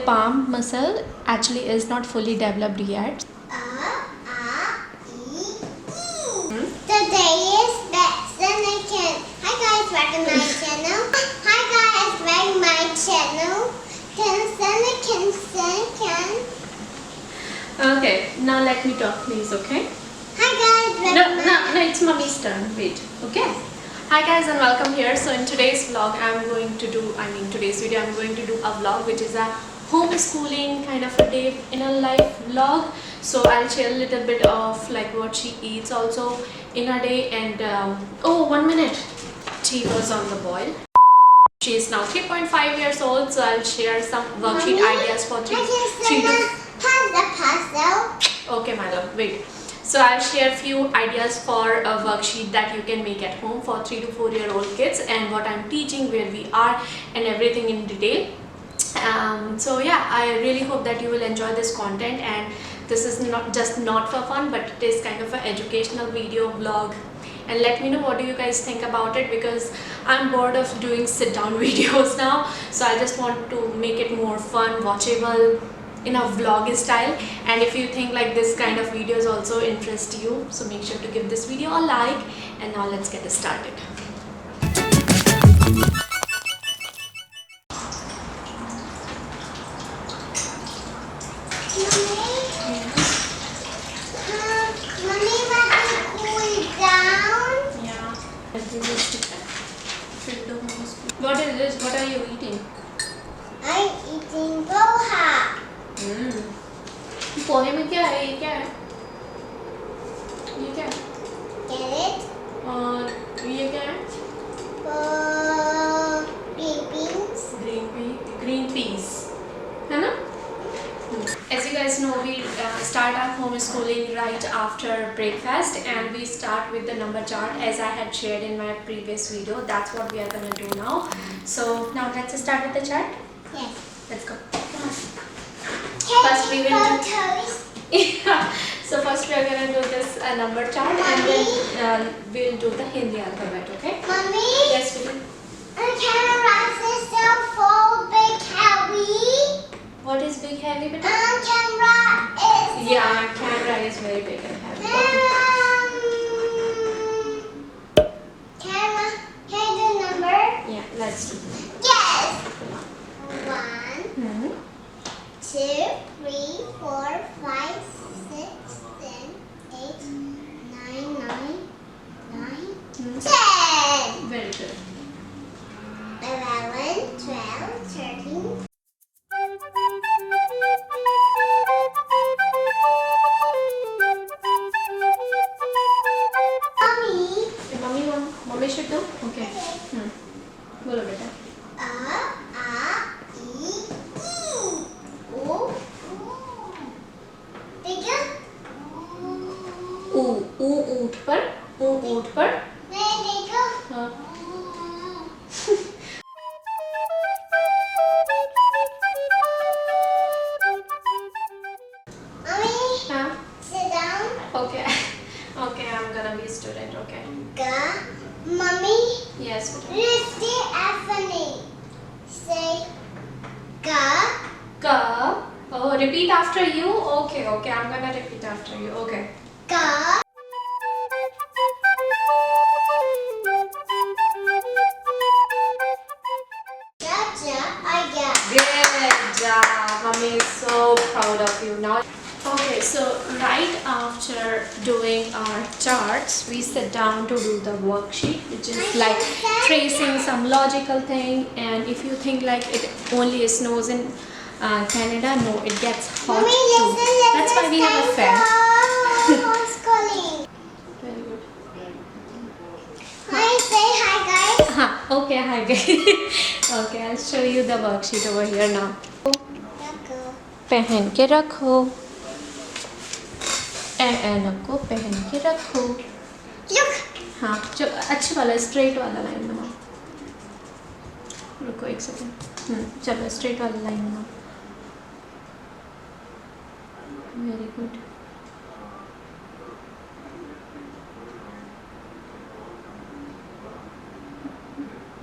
palm muscle actually is not fully developed yet. Today is lesson again. Hi guys, welcome to my channel. Hi guys, welcome my channel. Okay, now let me talk please, okay? Hi guys, No, it's mommy's turn. Wait, okay? Hi guys and welcome here. So in today's vlog today's video I'm going to do a vlog which is a homeschooling kind of a day in a life vlog. So I'll share a little bit of like what she eats also in a day, and oh, 1 minute. Tea was on the boil. She is now 3.5 years old, so I'll share some worksheet ideas for 3 to... puzzle. Okay, my love, wait. So I'll share few ideas for a worksheet that you can make at home for 3 to 4-year-old kids, and what I'm teaching, where we are, and everything in detail. So yeah, I really hope that you will enjoy this content, and this is not for fun, but it is kind of an educational video vlog. And let me know what do you guys think about it, because I'm bored of doing sit down videos now, so I just want to make it more fun, watchable in a vlog style. And if you think like this kind of videos also interest you, so make sure to give this video a like. And now let's get started. What is this? What are you eating? I'm eating poha. पोहे में क्या है? ये क्या है? ये क्या है? Get it? और ये क्या है? Green beans. Green peas, है ना? As you guys know, we start our homeschooling right after breakfast, and we start with the number chart as I had shared in my previous video. That's what we are gonna do now. So now let's start with the chart. Yes. Let's go. First we will yeah. So first we are gonna do this number chart, and then we'll do the Hindi alphabet. Okay? Mommy. Yes, we will. Camera is so full, big, heavy. What is big heavy, beta? Camera is. Yeah, camera is very big and heavy. Camera. Can I do number? Yeah, let's do. Yes. 1, 2, 3, 4, 5, 6, 7, 8, 9, 10. Very good. 11, 12, 13. Mommy should do? Okay. बोलो बेटा. ऊँट पर हाँ. हाँ. Sit down. Okay, I'm gonna be a student. Okay. Mommy. Yes. Repeat after me. Say ga. Oh, repeat after you. Okay. I'm gonna repeat after you. Okay. Ga. Good job. Mommy is so proud of you now. Okay, so right after doing our charts, we sit down to do the worksheet, which is like tracing some logical thing. And if you think like it only snows in Canada, no, it gets hot Mommy, too. That's why we have a fan. Homeschooling. Very good. Hi, say hi guys. Okay, hi guys. Okay, I'll show you the worksheet over here now. पहन के रखो, ऐनक को पहन के रखो. Look. हाँ, जो अच्छे वाला स्ट्रेट वाला लाइन बनाओ. रुको एक सेकंड. चलो स्ट्रेट वाला लाइन बनाओ. Very good.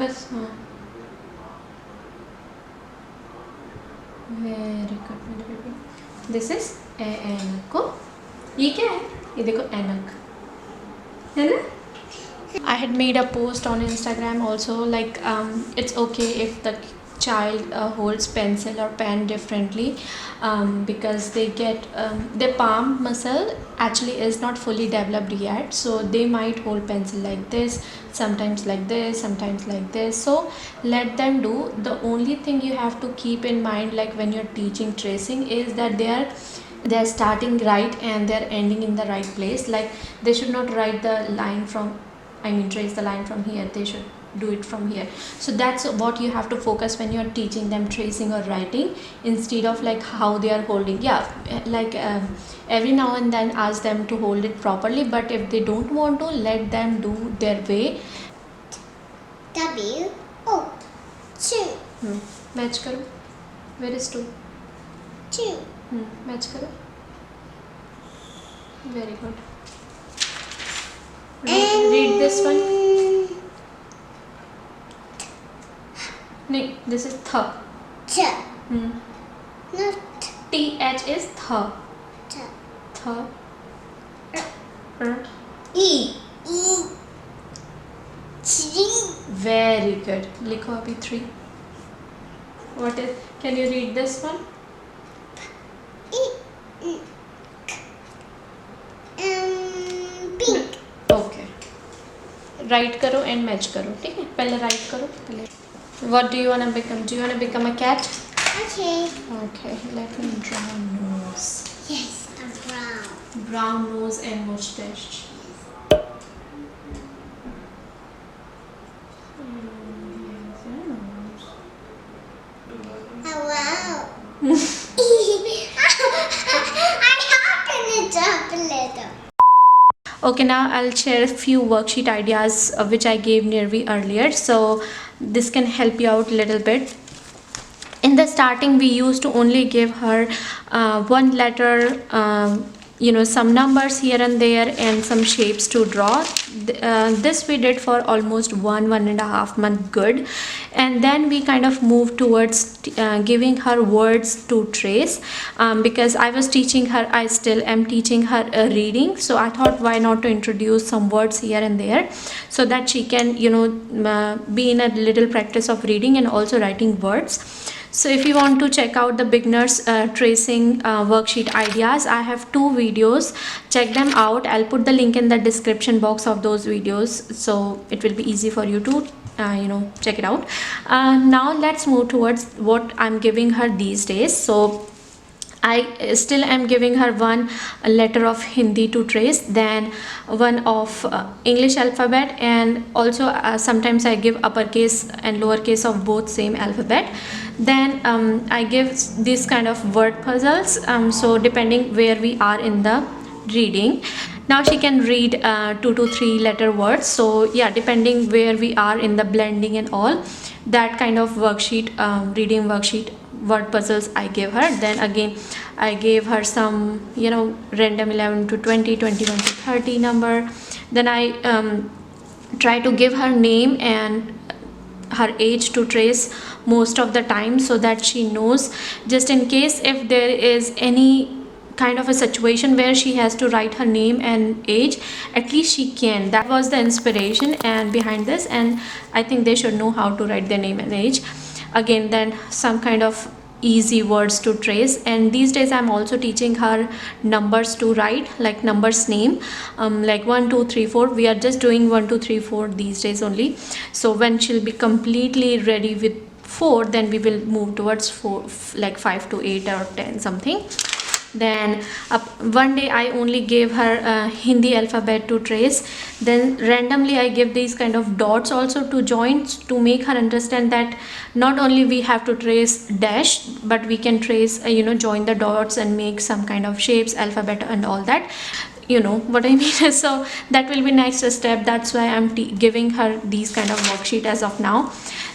बस हाँ. Very good, very good. This is Enco. ये क्या है? ये देखो एनक है ना? I had made a post on Instagram also, like it's okay if the child holds pencil or pen differently, because they get their palm muscle actually is not fully developed yet, so they might hold pencil like this, sometimes like this, sometimes like this. So let them do. The only thing you have to keep in mind, like when you're teaching tracing, is that they're starting right and they're ending in the right place. Like they should not write the line from, I mean trace the line from here, they should do it from here. So that's what you have to focus when you're teaching them tracing or writing, instead of like how they are holding. Yeah, like every now and then ask them to hold it properly, but if they don't want to, let them do their way. W O 2. Match karo. Where is 2? 2. Match karo. Very good. Read this one. No, this is th. T. Not TH is th. T. Th. E. E. 3. Very good. Likho abhi 3. What is? Can you read this one? E. Pink. Okay. Write karo and match karo. ठीक है? पहले write करो. पहले. What do you wanna become? Do you wanna become a cat? Okay. Okay. Let me draw a nose. Yes, a brown. Brown nose and mustache. Oh, wow. I opened it up a little. Okay, now I'll share a few worksheet ideas which I gave Nirvi earlier, so this can help you out a little bit. In the starting, we used to only give her one letter, some numbers here and there and some shapes to draw. This we did for almost 1.5 months good, and then we kind of moved towards giving her words to trace, because I still am teaching her reading, so I thought why not to introduce some words here and there so that she can be in a little practice of reading and also writing words. So if you want to check out the beginners tracing worksheet ideas, I have 2 videos. Check them out. I'll put the link in the description box of those videos, so it will be easy for you to check it out. Now let's move towards what I'm giving her these days. So I still am giving her one letter of Hindi to trace, then one of English alphabet, and also sometimes I give uppercase and lowercase of both same alphabet. Then I give this kind of word puzzles, so depending where we are in the reading. Now she can read 2 to 3 letter words, so yeah, depending where we are in the blending and all, that kind of worksheet, reading worksheet word puzzles I gave her. Then again I gave her some random 11 to 20, 21 to 30 number. Then I try to give her name and her age to trace most of the time, so that she knows, just in case if there is any kind of a situation where she has to write her name and age, at least she can. That was the inspiration and behind this, and I think they should know how to write their name and age. Again, then some kind of easy words to trace, and these days I'm also teaching her numbers to write, like numbers name, like 1 2 3 4. We are just doing 1 2 3 4 these days only, so when she'll be completely ready with 4, then we will move towards 4, like 5 to 8 or 10 something. Then one day I only gave her Hindi alphabet to trace. Then randomly I give these kind of dots also to join, to make her understand that not only we have to trace dash, but we can trace join the dots and make some kind of shapes, alphabet and all that. You know what I mean. So that will be next step. That's why I'm giving her these kind of worksheet as of now.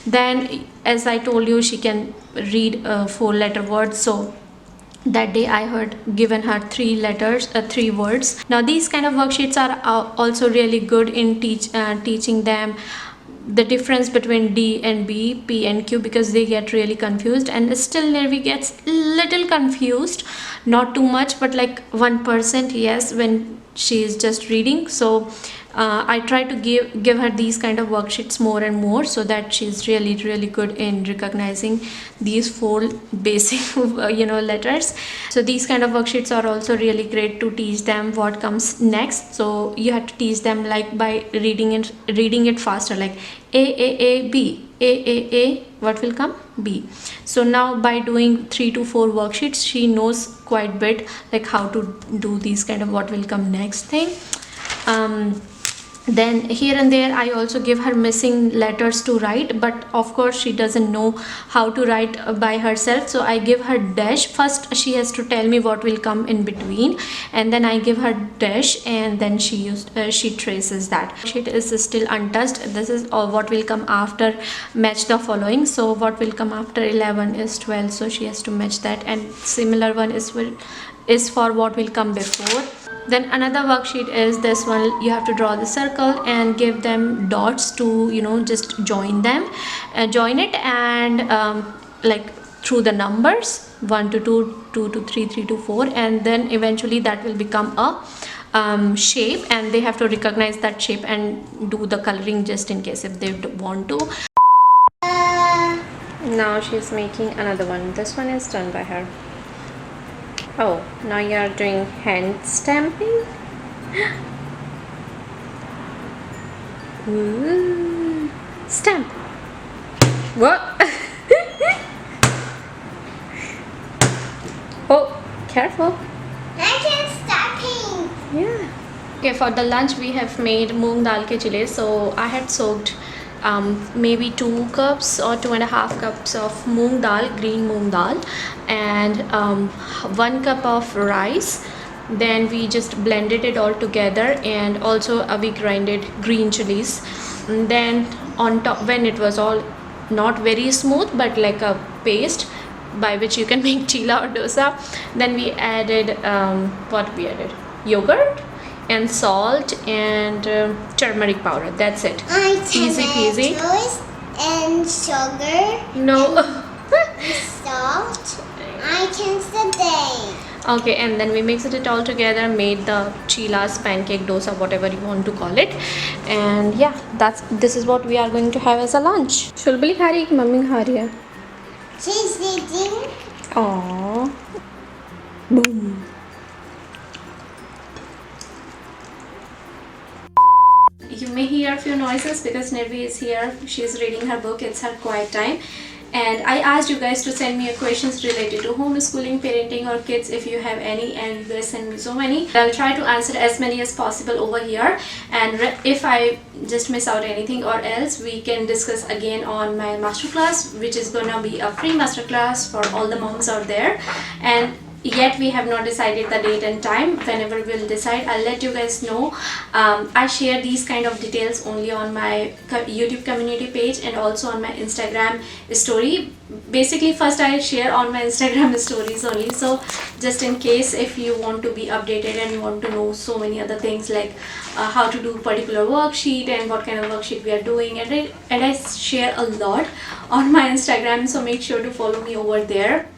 Then as I told you, she can read 4 letter words, so that day I had given her 3 letters, 3 words. Now these kind of worksheets are also really good in teaching them the difference between D and B, P and Q, because they get really confused, and still Nirvi gets little confused, not too much, but like 1%, yes, when she is just reading. So I try to give her these kind of worksheets more and more, so that she's really good in recognizing these 4 basic letters. So these kind of worksheets are also really great to teach them what comes next. So you have to teach them like by reading it faster, like A B, A, what will come? B. So now by doing 3 to 4 worksheets, she knows quite bit like how to do these kind of what will come next thing. Then here and there I also give her missing letters to write, but of course she doesn't know how to write by herself, so I give her dash. First she has to tell me what will come in between, and then I give her dash, and then she traces that. Sheet is still untouched. This is what will come after match the following. So what will come after 11 is 12, so she has to match that, and similar one is for what will come before. Then another worksheet is this one. You have to draw the circle and give them dots to just join it, and like through the numbers 1 to 2, 2 to 3, 3 to 4, and then eventually that will become a shape, and they have to recognize that shape and do the coloring just in case if they want to. Now she's making another one. This one is done by her. Oh, now you are doing hand stamping. Ooh. Stamp. What? Oh, careful. I can stamping. Yeah. Okay, for the lunch we have made moong dal ke chile. So I had soaked maybe 2 cups or 2.5 cups of moong dal, green moong dal, and 1 cup of rice. Then we just blended it all together, and also we grinded green chilies. And then on top, when it was all not very smooth but like a paste by which you can make chila or dosa, then we added what we added, yogurt and salt and turmeric powder. That's it. Easy peasy. And sugar. No. Salt. I can say. Okay, and then we mixed it all together, made the chilas, pancake, dosa, whatever you want to call it. And yeah, this is what we are going to have as a lunch. Shulbuli kha rahi hai ki mummy kha rahi hai? She's eating. Aww. Boom. You may hear a few noises because Nirvi is here. She's reading her book. It's her quiet time. And I asked you guys to send me questions related to homeschooling, parenting, or kids if you have any, and you guys send me so many. I'll try to answer as many as possible over here, and if I just miss out anything or else, we can discuss again on my masterclass, which is gonna be a free masterclass for all the moms out there. And yet we have not decided the date and time. Whenever we'll decide, I'll let you guys know. I share these kind of details only on my YouTube community page and also on my Instagram story. Basically first I share on my Instagram stories only, so just in case if you want to be updated and you want to know so many other things like how to do particular worksheet and what kind of worksheet we are doing, and I share a lot on my Instagram, so make sure to follow me over there.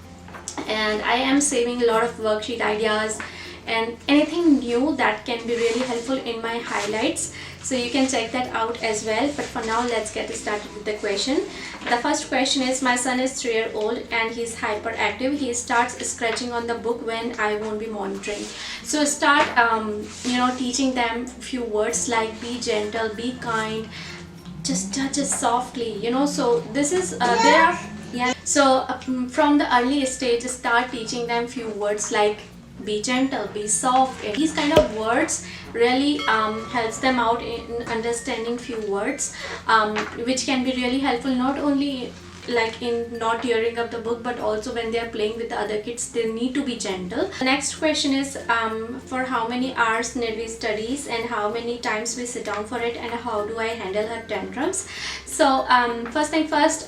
And I am saving a lot of worksheet ideas and anything new that can be really helpful in my highlights, so you can check that out as well. But for now, let's get started with the question. The first question is, my son is 3-year-old and he's hyperactive. He starts scratching on the book when I won't be monitoring. So start teaching them few words like be gentle, be kind, just touch it softly, so this is so from the early stage, start teaching them few words like be gentle, be soft. And these kind of words really helps them out in understanding few words, which can be really helpful not only like in not tearing up the book, but also when they are playing with the other kids, they need to be gentle. The next question is for how many hours Nirvi studies and how many times we sit down for it, and how do I handle her tantrums. So first thing first,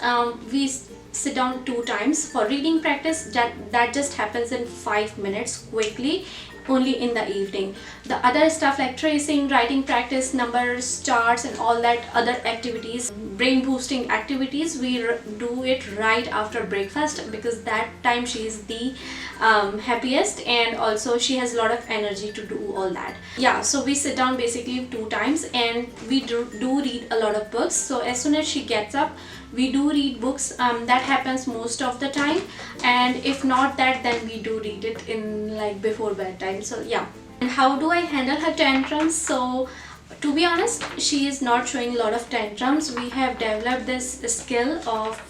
we sit down 2 times for reading practice. That just happens in 5 minutes quickly, only in the evening. The other stuff like tracing, writing practice, numbers, charts and all that other activities, brain boosting activities, we do it right after breakfast, because that time she is the happiest, and also she has a lot of energy to do all that. Yeah, so we sit down basically 2 times and we do read a lot of books. So as soon as she gets up, we do read books. That happens most of the time, and if not that, then we do read it in like before bedtime. So yeah. And how do I handle her tantrums? So to be honest, she is not showing a lot of tantrums. We have developed this skill of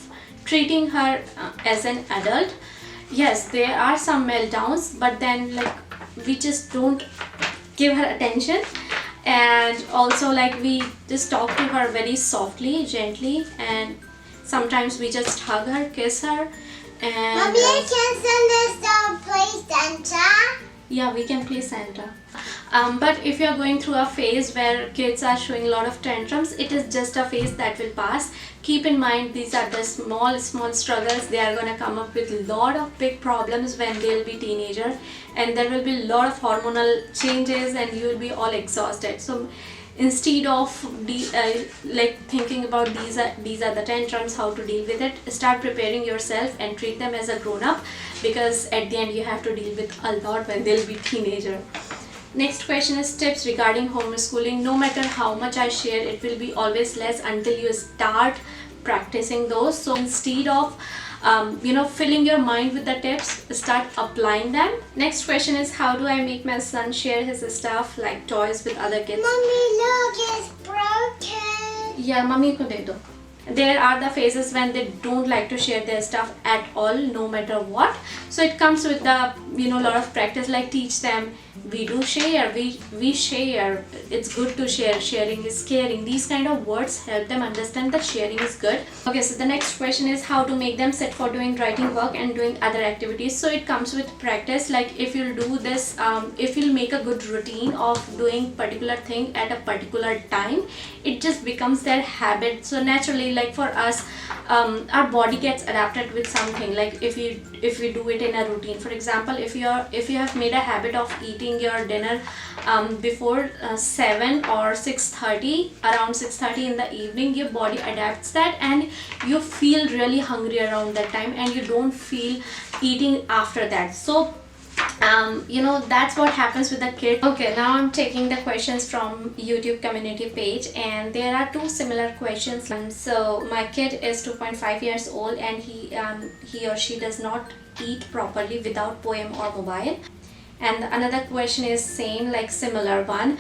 treating her as an adult. Yes, there are some meltdowns, but then like we just don't give her attention, and also like we just talk to her very softly, gently, and sometimes we just hug her, kiss her, and Mommy, I can send us to play Santa. yeah, we can play Santa. But if you're going through a phase where kids are showing a lot of tantrums, it is just a phase that will pass. Keep in mind, these are the small struggles. They are going to come up with a lot of big problems when they'll be teenagers, and there will be a lot of hormonal changes and you will be all exhausted. So instead of like thinking about these are the tantrums, how to deal with it, start preparing yourself and treat them as a grown-up, because at the end you have to deal with a lot when they'll be teenager. Next question is tips regarding homeschooling. No matter how much I share, it will be always less until you start practicing those. So instead of filling your mind with the tips, start applying them. Next question is, how do I make my son share his stuff like toys with other kids? Mommy, look, it's broken. Yeah, mommy ko de do. There are the phases when they don't like to share their stuff at all, no matter what. So it comes with the lot of practice, like teach them we do share, we share, it's good to share, sharing is caring. These kind of words help them understand that sharing is good. Okay, so the next question is how to make them sit for doing writing work and doing other activities. So it comes with practice. Like if you'll do this, if you'll make a good routine of doing particular thing at a particular time, it just becomes their habit. So naturally, like for us, our body gets adapted with something. Like if we do it in a routine, for example, if you have made a habit of eating your dinner before 7 or 6:30, around 6:30 in the evening, your body adapts that and you feel really hungry around that time and you don't feel eating after that. So that's what happens with the kid. Okay, now I'm taking the questions from YouTube community page, and there are 2 similar questions. So my kid is 2.5 years old and he or she does not eat properly without poem or mobile. And another question is same, like similar one.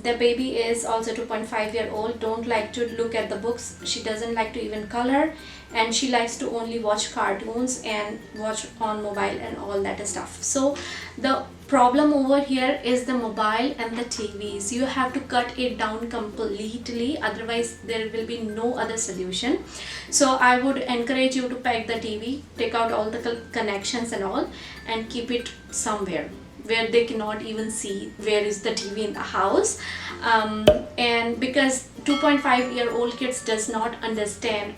The baby is also 2.5-year-old, don't like to look at the books, she doesn't like to even color, and she likes to only watch cartoons and watch on mobile and all that stuff. So the problem over here is the mobile and the TVs. You have to cut it down completely, otherwise there will be no other solution. So I would encourage you to pack the TV, take out all the connections and all, and keep it somewhere where they cannot even see where is the TV in the house. And because 2.5-year-old kids does not understand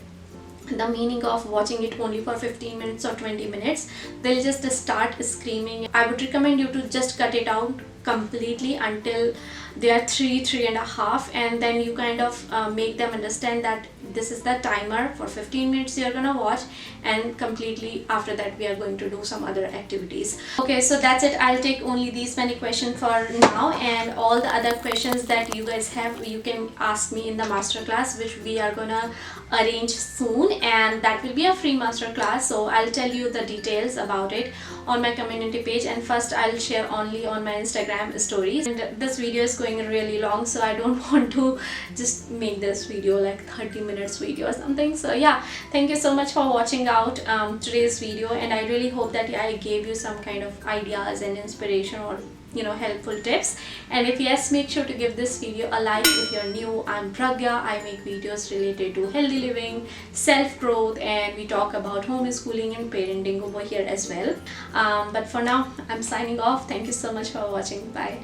the meaning of watching it only for 15 minutes or 20 minutes, they'll just start screaming. I would recommend you to just cut it out completely until they are 3.5, and then you kind of make them understand that this is the timer for 15 minutes you're gonna watch, and completely after that we are going to do some other activities. Okay, so that's it. I'll take only these many questions for now, and all the other questions that you guys have, you can ask me in the masterclass, which we are gonna arrange soon, and that will be a free masterclass. So I'll tell you the details about it on my community page, and first I'll share only on my Instagram stories. And this video is going really long, so I don't want to just make this video like 30 minutes video or something. So yeah, thank you so much for watching out today's video, and I really hope that I gave you some kind of ideas and inspiration or helpful tips. And if yes, make sure to give this video a like. If you're new, I'm Pragya. I make videos related to healthy living, self-growth, and we talk about homeschooling and parenting over here as well. But for now, I'm signing off. Thank you so much for watching. Bye.